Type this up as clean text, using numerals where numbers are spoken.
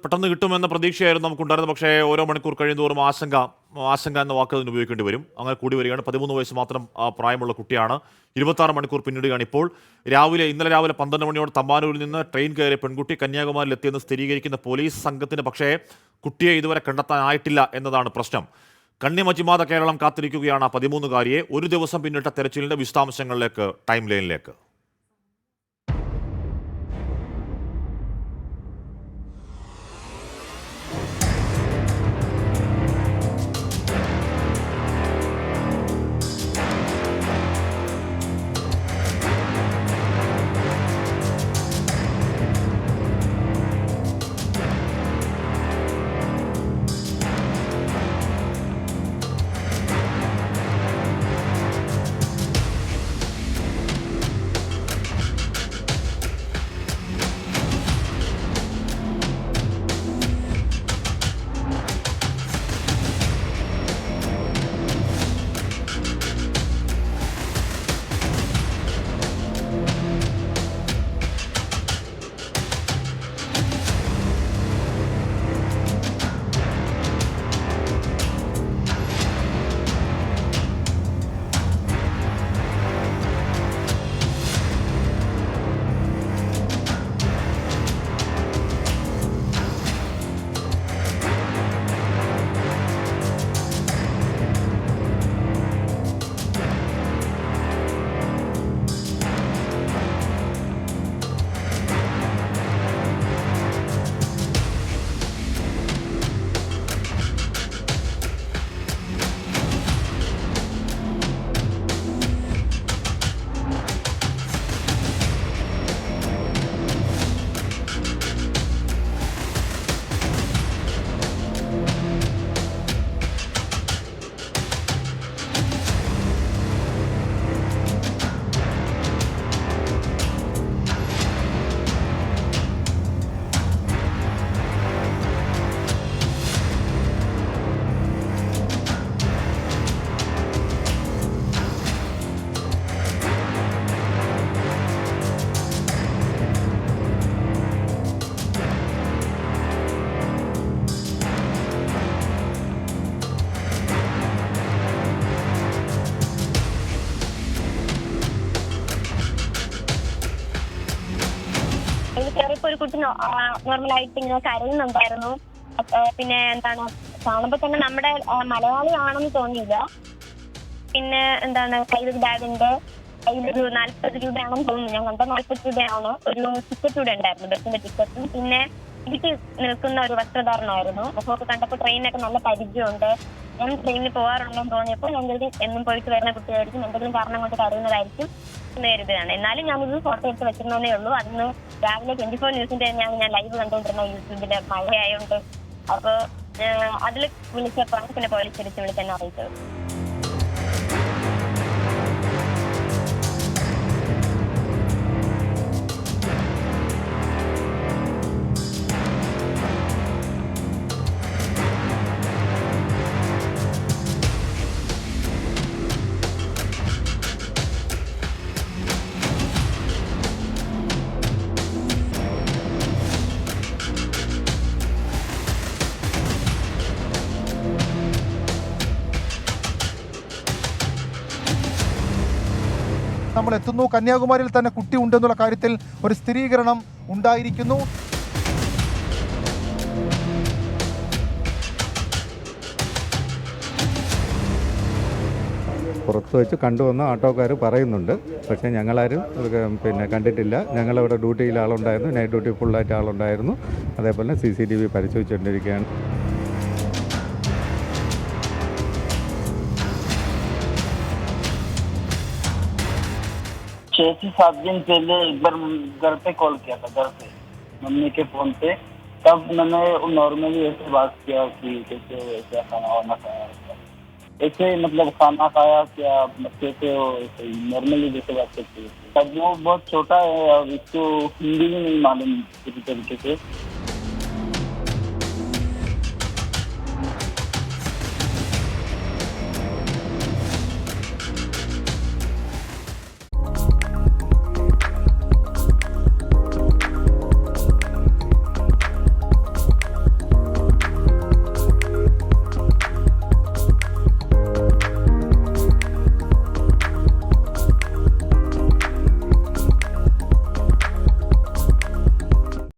പെട്ടെന്ന് കിട്ടുമെന്ന പ്രതീക്ഷയായിരുന്നു നമുക്കുണ്ടായിരുന്നത്. പക്ഷേ ഓരോ മണിക്കൂർ കഴിയുന്തോറും ആശങ്ക എന്ന വാക്ക് അതിന് ഉപയോഗിക്കേണ്ടി വരും. അങ്ങനെ കൂടി വരികയാണ്. 13 വയസ്സ് മാത്രം പ്രായമുള്ള കുട്ടിയാണ്. 26 മണിക്കൂർ പിന്നിടുകയാണ്. ഇപ്പോൾ ഇന്നലെ രാവിലെ 12 മണിയോടെ തമ്പാനൂരിൽ നിന്ന് ട്രെയിൻ കയറിയ പെൺകുട്ടി കന്യാകുമാരിയിൽ എത്തിയെന്ന് സ്ഥിരീകരിക്കുന്ന പോലീസ് സംഘത്തിന് പക്ഷേ കുട്ടിയെ ഇതുവരെ കണ്ടെത്താനായിട്ടില്ല എന്നതാണ് പ്രശ്നം. കണ്ണിമജിമാത കേരളം കാത്തിരിക്കുകയാണ് ആ 13-കാരിയെ. ഒരു ദിവസം പിന്നിട്ട തെരച്ചിലിന്റെ വിശദാംശങ്ങളിലേക്ക്, ടൈം ലൈനിലേക്ക്. ഒരു കുട്ടി നോർമലായിട്ട് ഇങ്ങനെ കരയുന്നുണ്ടായിരുന്നു. പിന്നെ എന്താണ് കാണുമ്പോ തന്നെ നമ്മുടെ മലയാളി ആണെന്ന് തോന്നിയില്ല. പിന്നെ എന്താണ് കയ്യിലൊരു ബാഗുണ്ട്, കയ്യിലൊരു 40 രൂപയാണെന്ന് തോന്നുന്നു. ഞാൻ കണ്ട 40 രൂപയാണ്. ഒരു ടിക്കറ്റ് കൂടെ ഉണ്ടായിരുന്നു, ബസ്സിന്റെ ടിക്കറ്റും. പിന്നെ വീട്ടിൽ നിൽക്കുന്ന ഒരു വസ്ത്രധാരണമായിരുന്നു. മുഖമൊക്കെ കണ്ടപ്പോൾ ട്രെയിനൊക്കെ നല്ല പരിചയമുണ്ട്. ഞാൻ ട്രെയിനിൽ പോകാറുണ്ടെന്ന് തോന്നിയപ്പോൾ ഞാൻ കരുതി എന്നും പോയിട്ട് വരുന്ന കുട്ടിയായിരിക്കും, എന്തെങ്കിലും കാരണം കൊണ്ട് കരയുന്നതായിരിക്കും നേരിടുകയാണ്. എന്നാലും ഞാനിത് ഫോട്ടോ എടുത്ത് വെച്ചിരുന്നേ ഉള്ളൂ. അന്ന് രാവിലെ 24 ന്യൂസിന്റെ ഞാൻ ലൈവ് കണ്ടുകൊണ്ടിരുന്ന യൂട്യൂബില്, മഴയായോണ്ട്. അപ്പൊ അതിൽ വിളിച്ചപ്പോഴാണ് പിന്നെ പോലീസ് തിരിച്ച് വിളിച്ചെന്നെ അറിയിച്ചത്. നമ്മൾ എത്തുന്നു. കന്യാകുമാരിയിൽ തന്നെ കുട്ടി ഉണ്ടെന്നുള്ള കാര്യത്തിൽ ഒരു സ്ഥിരീകരണം ഉണ്ടായിരിക്കുന്നു. പുറത്ത് വെച്ച് കണ്ടുവന്ന ആട്ടോക്കാർ പറയുന്നുണ്ട്. പക്ഷേ ഞങ്ങളാരും കണ്ടിട്ടില്ല. ഞങ്ങളവിടെ ഡ്യൂട്ടിയിൽ ആളുണ്ടായിരുന്നു, നൈറ്റ് ഡ്യൂട്ടി ഫുള്ളായിട്ട് ആളുണ്ടായിരുന്നു. അതേപോലെ CCTV പരിശോധിച്ചുകൊണ്ടിരിക്കുകയാണ്. छह से 7 दिन पहले एक बार घर पे कॉल किया था, घर पे मम्मी के फोन पे। तब मैंने नॉर्मली ऐसे बात किया कि कैसे क्या खाना वाना खाया, ऐसे मतलब खाना खाया क्या, कैसे हो, नॉर्मली जैसे बात करते हैं। तब वो बहुत छोटा है और इसको हिंदी भी नहीं मालूम किसी तरीके से।